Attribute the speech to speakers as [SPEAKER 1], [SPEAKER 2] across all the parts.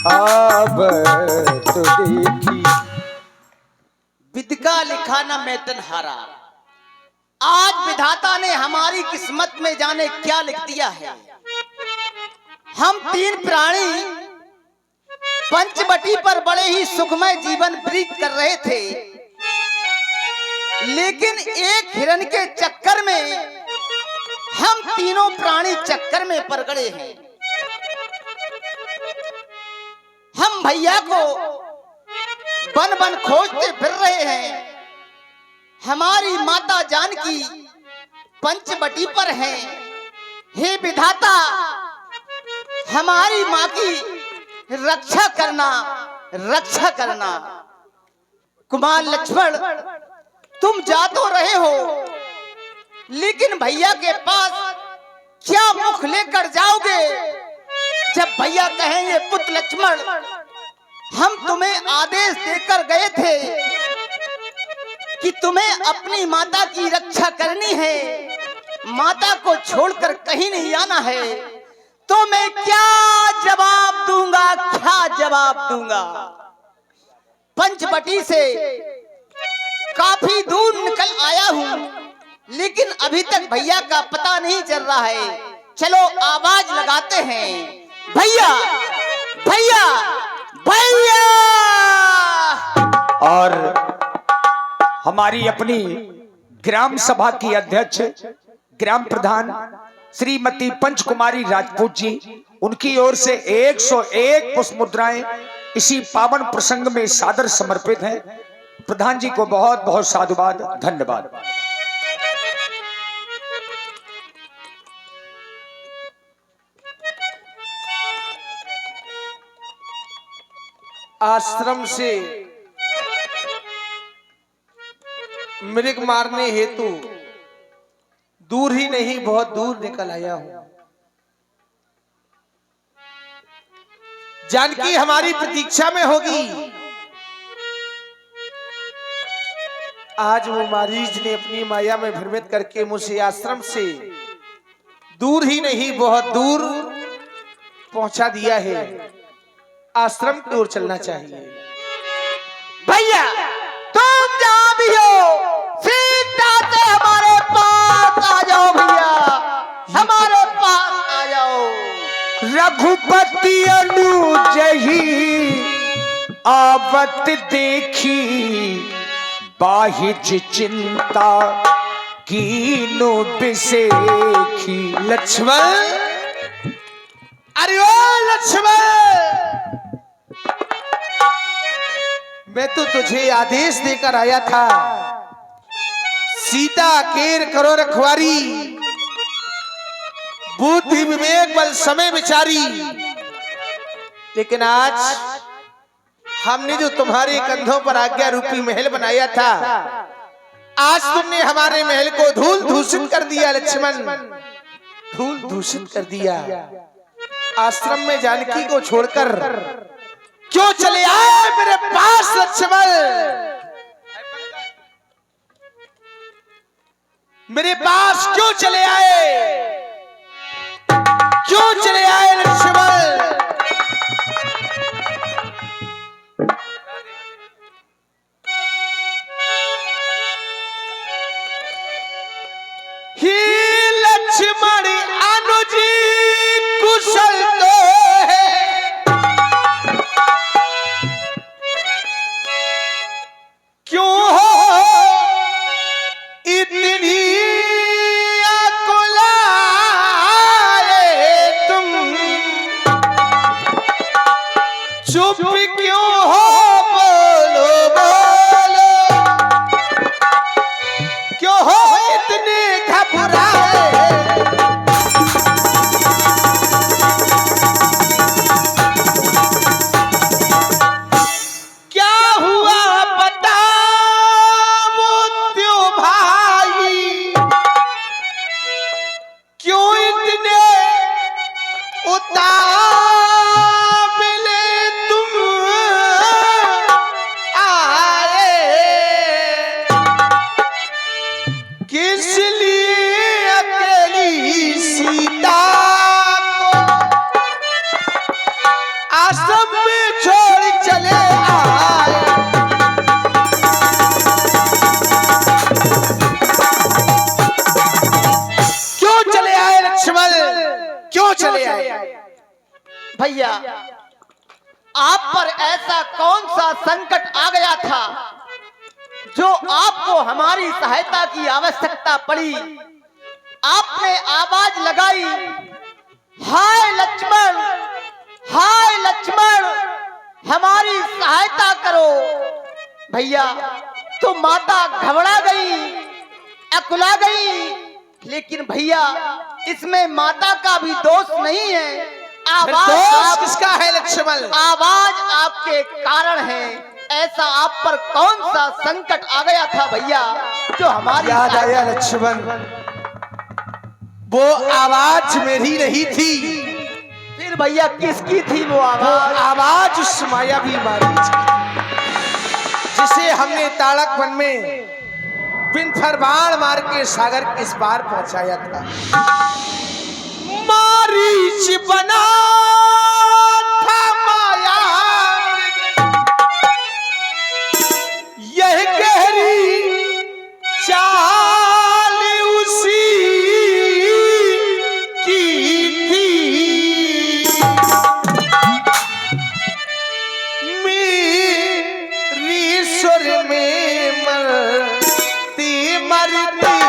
[SPEAKER 1] अब तो देखी।
[SPEAKER 2] विधि का लिखा न मैतन हारा। आज विधाता ने हमारी किस्मत में जाने क्या लिख दिया है। हम तीन प्राणी पंचवटी पर बड़े ही सुखमय जीवन व्यतीत कर रहे थे, लेकिन एक हिरण के चक्कर में हम तीनों प्राणी चक्कर में पड़ गए हैं। हम भैया को बन बन खोजते फिर रहे हैं। हमारी माता जानकी पंचवटी पर है। हे विधाता, हमारी माँ की रक्षा करना, रक्षा करना। कुमार लक्ष्मण, तुम जा तो रहे हो, लेकिन भैया के पास क्या मुख लेकर जाओगे? जब भैया कहेंगे पुत्र लक्ष्मण, हम तुम्हें आदेश देकर गए थे कि तुम्हें अपनी माता की रक्षा करनी है, माता को छोड़कर कहीं नहीं आना है, तो मैं क्या जवाब दूंगा, क्या जवाब दूंगा? पंचवटी से काफी दूर निकल आया हूं, लेकिन अभी तक भैया का पता नहीं चल रहा है। चलो आवाज लगाते हैं, भैया भैया भैया।
[SPEAKER 1] और हमारी अपनी ग्राम सभा की अध्यक्ष ग्राम प्रधान श्रीमती पंचकुमारी राजपूत जी, उनकी ओर से 101 पुष्प मुद्राएं इसी पावन प्रसंग में सादर समर्पित हैं। प्रधान जी को बहुत बहुत साधुवाद, धन्यवाद।
[SPEAKER 3] आश्रम से मृग मारने हेतु दूर ही नहीं बहुत दूर निकल आया हूं। जानकी हमारी प्रतीक्षा में होगी। आज वो मारीच ने अपनी माया में भ्रमित करके मुझे आश्रम से दूर ही नहीं बहुत दूर पहुंचा दिया है। आश्रम की ओर चलना चाहिए।
[SPEAKER 2] भैया तुम जहां भी हो, सीधा से हमारे पास आ जाओ। भैया हमारे पास आ जाओ।
[SPEAKER 1] रघुपति अनुजही आवत देखी, बाहिज चिंता कीनो बिसेखी।
[SPEAKER 3] लक्ष्मण, अरे ओ लक्ष्मण, मैं तो तुझे आदेश देकर आया था, सीता केर करो रखवारी, बुद्धि विवेक बल समय विचारी। लेकिन आज हमने जो तुम्हारे कंधों पर आज्ञा रूपी महल बनाया था, आज तुमने हमारे महल को धूल दूषित कर दिया। लक्ष्मण, धूल दूषित कर दिया। आश्रम में जानकी को छोड़कर क्यों चले आए मेरे पास लक्ष्मण? मेरे पास क्यों चले आए? क्यों चले आए लक्ष्मण? ही लक्ष्मण अनुजी कुशल तो सब में क्यों चले आए?
[SPEAKER 2] भैया, आप पर ऐसा कौन सा संकट आ गया था जो आपको हमारी सहायता की आवश्यकता पड़ी? आपने आवाज लगाई, हाय लक्ष्मण, हाय लक्ष्मण, हमारी सहायता करो। भैया, तो माता घबरा गई, अकुला गई, लेकिन भैया इसमें माता का भी दोष नहीं है।
[SPEAKER 3] दोष किसका है लक्ष्मण?
[SPEAKER 2] आवाज आपके कारण है। ऐसा आप पर कौन सा संकट आ गया था भैया जो हमारी
[SPEAKER 3] याद आया लक्ष्मण, वो आवाज मेरी नहीं थी।
[SPEAKER 2] फिर भैया किसकी थी वो आवाज?
[SPEAKER 3] आवाज उस मायावी मारीच की, जिसे हमने ताड़क वन में बिन फरमान मार के सागर के इस पार पहुंचाया था। मारीच बना था माया, यह गहरी चाल उसी की थी। मेरी सुर में मरती मरती,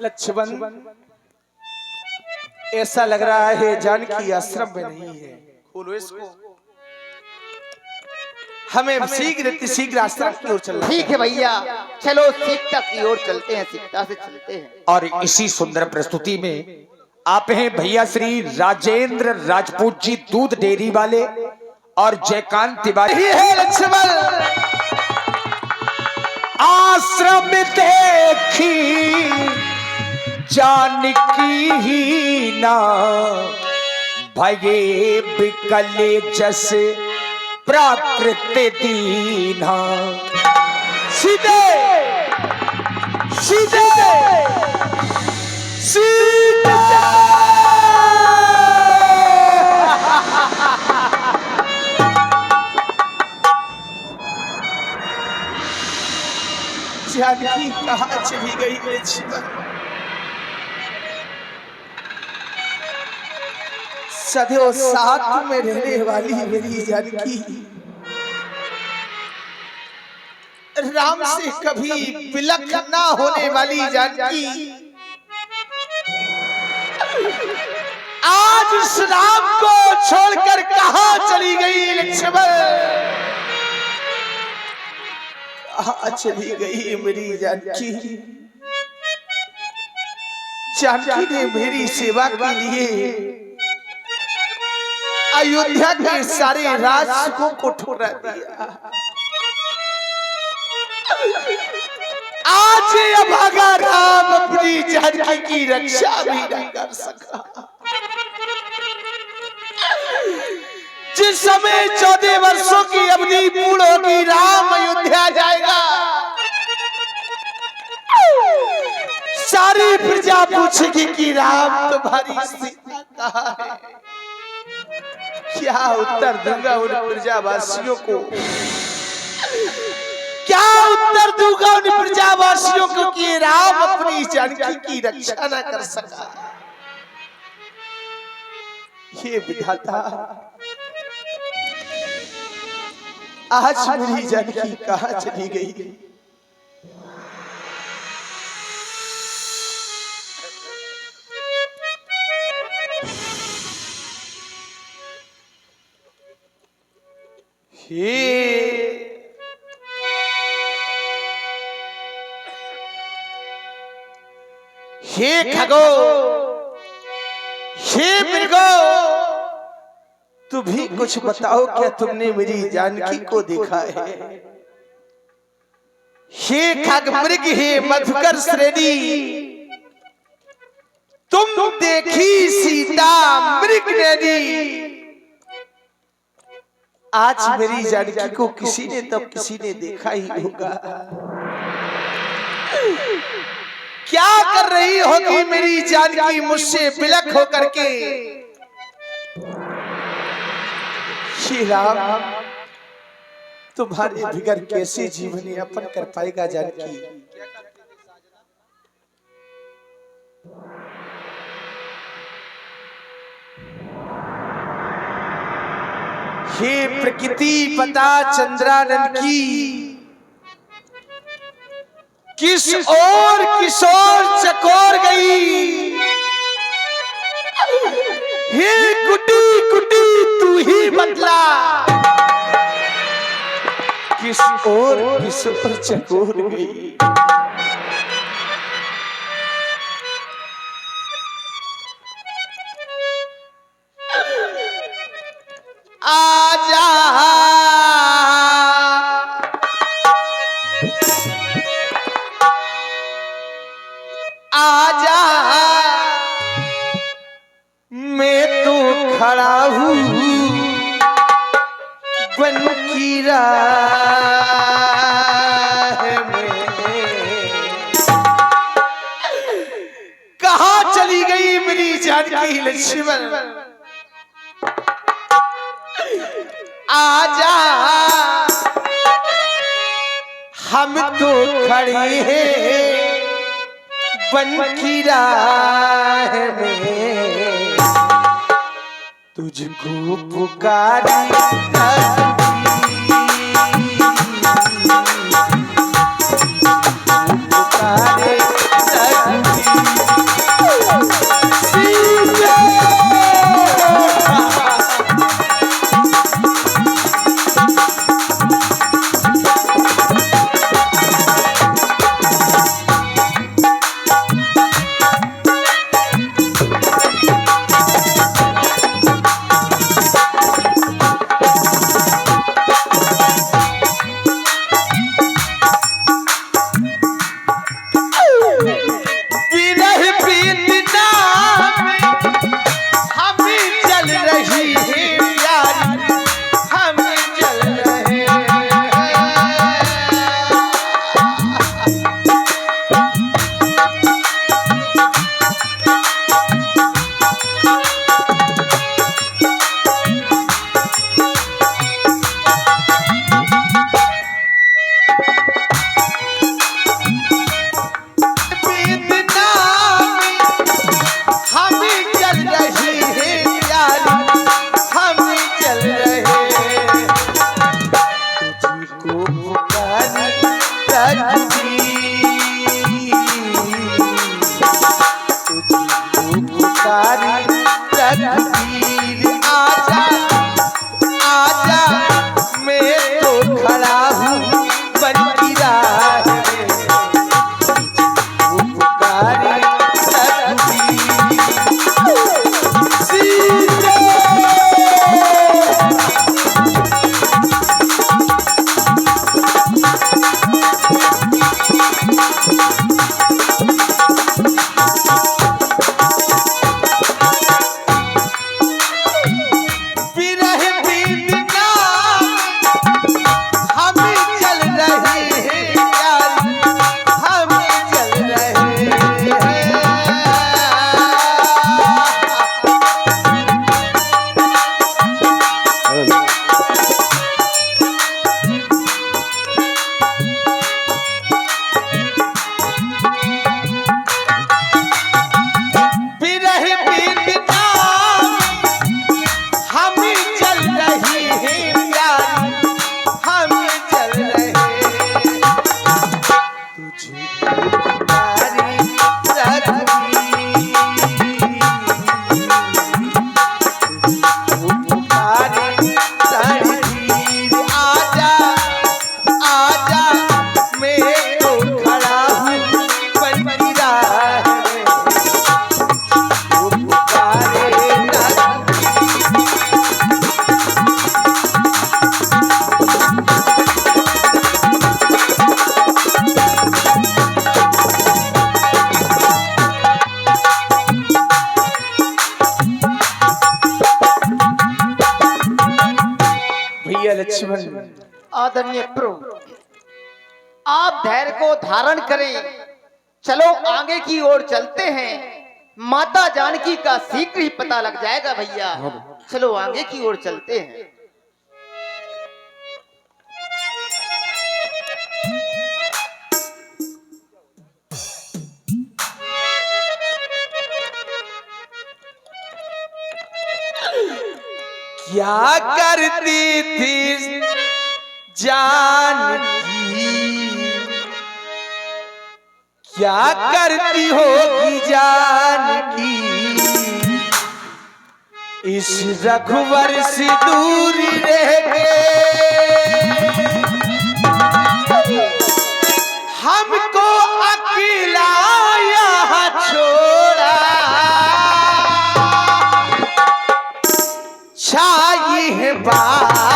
[SPEAKER 3] लक्ष्मण ऐसा लग रहा है जानकी आश्रम में नहीं है। खोलो इसको, हमें शीघ्र आश्रम की ओर चलना।
[SPEAKER 2] ठीक है भैया, चलो सीकता की ओर चलते हैं, सीकता से चलते हैं।
[SPEAKER 1] और इसी सुंदर प्रस्तुति में आप हैं भैया श्री राजेंद्र राजपूत जी, दूध डेयरी वाले, और जयकांत तिवारी
[SPEAKER 3] है लक्ष्मण।
[SPEAKER 1] आश्रम देखी जानकी ही ना, भये बिकले जस प्राकृत दीना। सीधे सीधे सीधे
[SPEAKER 3] जानकी कहाँ चली गई लक्ष्मण? सदैव साथ में रहने वाली मेरी जानकी, राम से कभी विलख ना होने वाली जानकी, आज इस राम को छोड़कर कहाँ चली गई लक्ष्मण? कहाँ चली गई मेरी जानकी? जानकी ने मेरी सेवा के लिए अयोध्या के सारे राजकों को ठुकरा दिया। आज अभागा राम अपनी जानकी की रक्षा भी नहीं कर सका। जिस समय 14 वर्षों की अवधि पूर्ण होगी, राम अयोध्या जाएगा, सारी प्रजा पूछेगी कि राम तुम्हारी सीता कहाँ है? क्या उत्तर दूंगा उन प्रजावासियों को? दूंगा उन प्रजावासियों को कि राम अपनी जानकी की रक्षा न कर सका। ये विधाता, आज मेरी जानकी कहाँ चली गई? हे खगो, हे मृगो, तू भी कुछ बताओ, क्या तुमने मेरी जानकी को देखा है? हे खग मृग, हे मधुकर श्रेणी, तुम देखी सीता मृग नैनी। आज मेरी जानकी को किसी ने तब किसी ने देखा ही होगा। क्या कर रही होगी मेरी जानकी मुझसे बिलख होकर के? श्री राम, तुम्हारे बिगर कैसे जीवन यापन कर पाएगा जानकी? हे प्रकृति पता चंद्रानन की, किस ओर किशोर चकोर गई। हे कुटी कुटी तू ही बदला, किस ओर किशोर चकोर गई। आजा आजा, मैं तो खड़ा हूँ बन की राह में। कहाँ चली गई मेरी जानकी लक्ष्मण? आजा, हम तो खड़े हैं बन की राह में, तुझको पुकारी
[SPEAKER 2] प्रभु आप धैर्य को धारण करें। चलो आगे की ओर चलते हैं। माता जानकी का शीघ्र ही पता लग जाएगा भैया। चलो आगे की ओर चलते हैं।
[SPEAKER 3] क्या करती थी जानकी, क्या करती होगी जानकी, इस रघुवर से दूरी रह के हमको अकेला यहाँ छोड़ा। छाई है बादल,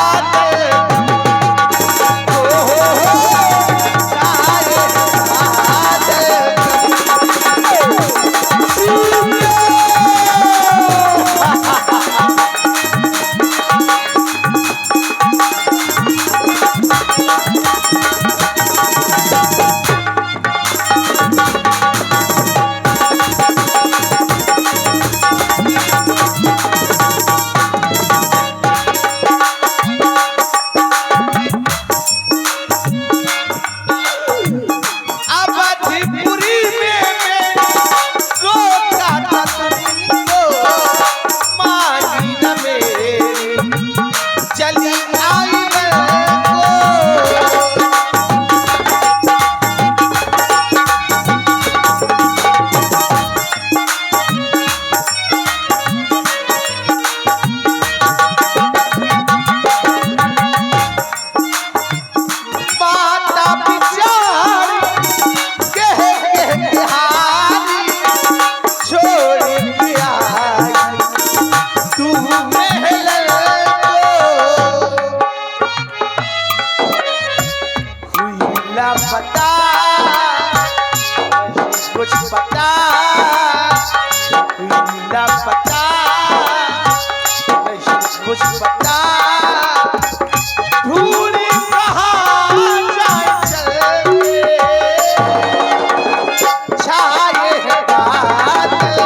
[SPEAKER 3] कुछ पता ना पता, कुछ पता भूल कहाँ जाए चल छाए है बादल।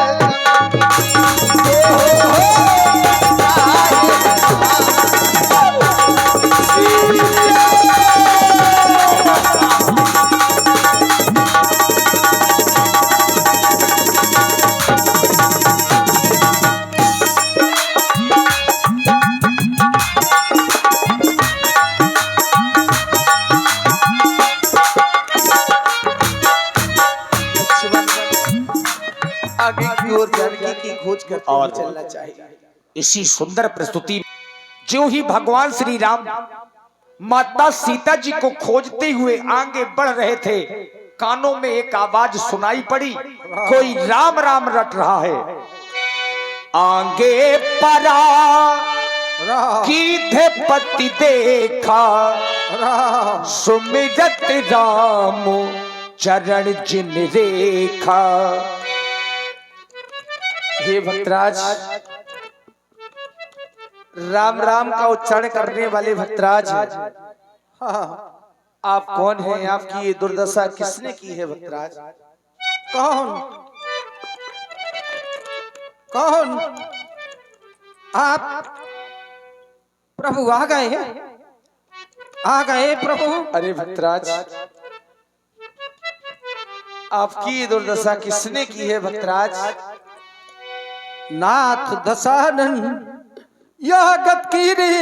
[SPEAKER 3] आगे की ओर जानकी की खोज करते हुए चलना चाहिए।
[SPEAKER 1] इसी सुंदर प्रस्तुति जो ही भगवान श्री राम माता सीता जी को खोजते हुए आगे बढ़ रहे थे, कानों में एक आवाज सुनाई पड़ी, कोई राम राम रट रहा है। आगे परा कीधे पति देखा, सुमिरत राम चरण जिन रेखा।
[SPEAKER 3] हे भक्तराज, राम राम का उच्चारण करने वाले भक्तराज, आप कौन हैं? आपकी ये दुर्दशा किसने की है भक्तराज?
[SPEAKER 4] कौन कौन? आप प्रभु आ गए हैं, आ गए प्रभु।
[SPEAKER 3] अरे भक्तराज, आपकी ये दुर्दशा किसने की है भक्तराज?
[SPEAKER 4] नाथ दशानन यह गत कीरी,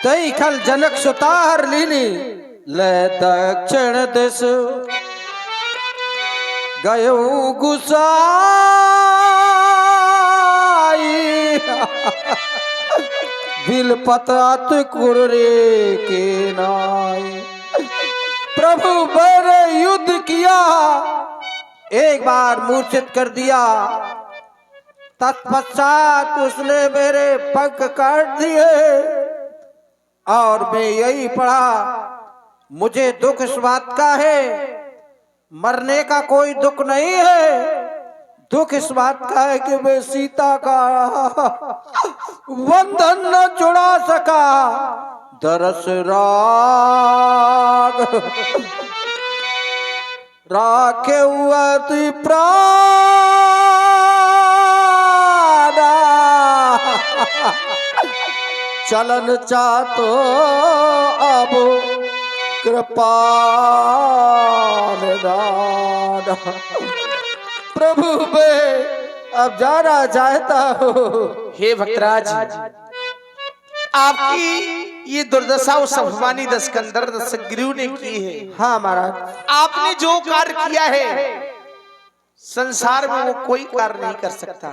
[SPEAKER 4] तई खल जनक सुतार लीली, ले दक्षिण दिश गयो गुसाई। बिलपतात कुरे के नाय, प्रभु बर युद्ध किया, एक बार मूर्छित कर दिया, तत्पश्चात उसने मेरे पंख काट दिए और मैं यही पढ़ा। मुझे दुख इस बात का है, मरने का कोई दुख नहीं है, दुख इस बात का है कि मैं सीता का बंधन न छुड़ा सका, दरस राग राखे अति प्राणा चलन चातो अब कृपा निदान। प्रभु मैं अब जाना चाहता हूँ।
[SPEAKER 3] हे भक्तराज, आपकी ये दुर्दशा उस अभिमानी दशकंदर दशग्रीव ने की है।
[SPEAKER 4] हाँ महाराज,
[SPEAKER 3] आपने जो कार्य किया है संसार में वो कोई कार्य नहीं कर सकता।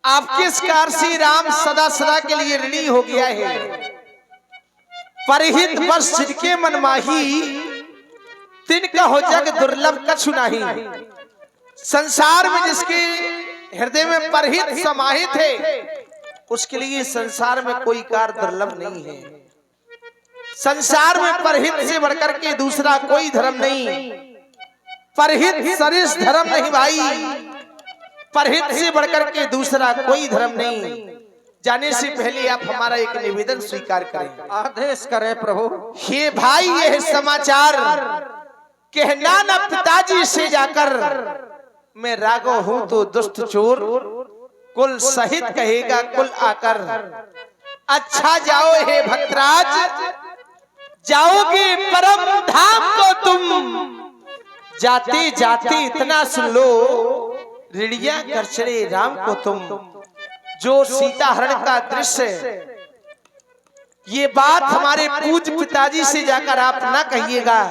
[SPEAKER 3] आपके इस कार्य से राम सदा सदा के लिए ऋणी हो गया है। परहित बस जिनके मन माही तिनका हो जग दुर्लभ कछु नहीं। संसार में जिसके हृदय में परहित समाहित है उसके लिए संसार में कोई कार्य दुर्लभ नहीं है। संसार में परहित से बढ़कर के दूसरा कोई धर्म नहीं। परहित सरिस धर्म नहीं भाई, परहित से बढ़कर के दूसरा कोई धर्म नहीं। जाने से पहले आप हमारा एक निवेदन स्वीकार करें।
[SPEAKER 4] आदेश करें प्रभु।
[SPEAKER 3] हे भाई, यह समाचार कहना न पिताजी से जाकर, मैं राघव हूं तो दुष्ट चोर कुल सहित कहेगा कुल आकर। अच्छा जाओ हे भक्तराज, जाओगे परम धाम को तुम। जाते जाते इतना सुन लो, ऋणिया कर चढ़े राम को तुम। जो सीता हरण का दृश्य, ये बात हमारे पूज्य पिताजी से जाकर आप ना कहिएगा।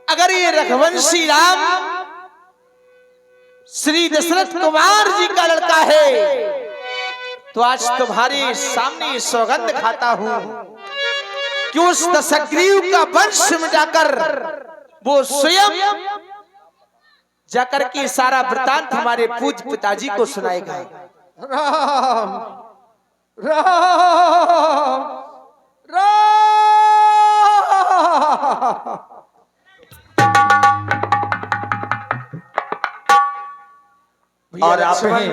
[SPEAKER 3] अगर ये रघुवंशी राम श्री दशरथ कुमार जी का लड़का है तो आज तुम्हारे सामने सौगंध खाता हूं कि उस दशग्रीव का वंश में जाकर वो स्वयं जाकर के सारा वृतांत हमारे पूज्य पिताजी को सुनाएगा।
[SPEAKER 4] राम राम राम।
[SPEAKER 1] और आप हैं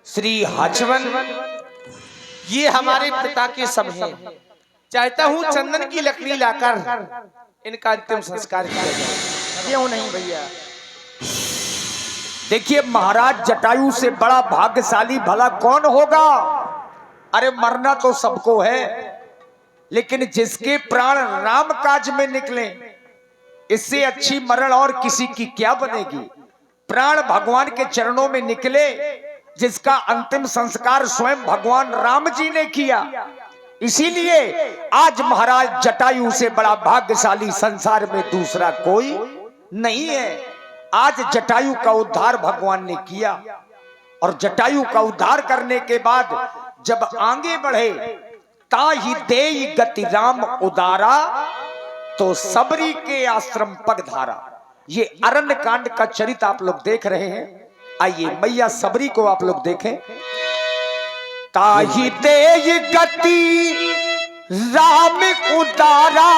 [SPEAKER 1] श्री हचवन।
[SPEAKER 3] ये हमारे पिता के सब हैं। चाहता हूँ चंदन की लकड़ी लाकर इनका अंतिम संस्कार किया जाए।
[SPEAKER 2] क्यों नहीं भैया?
[SPEAKER 1] देखिए महाराज, जटायु से बड़ा भाग्यशाली भला कौन होगा? अरे मरना तो सबको है, लेकिन जिसके प्राण राम काज में निकले, इससे अच्छी मरण और किसी की क्या बनेगी। प्राण भगवान के चरणों में निकले, जिसका अंतिम संस्कार स्वयं भगवान राम जी ने किया। इसीलिए आज महाराज जटायु से बड़ा भाग्यशाली संसार में दूसरा कोई नहीं है। आज जटायु का उद्धार भगवान ने किया, और जटायु का उद्धार करने के बाद जब आगे बढ़े, ताहि देई गति राम उदारा, तो सबरी के आश्रम पगधारा। ये अरण्य कांड का चरित्र आप लोग देख रहे हैं। आइए मैया सबरी को आप लोग देखें। ताहि देई गति राम उदारा,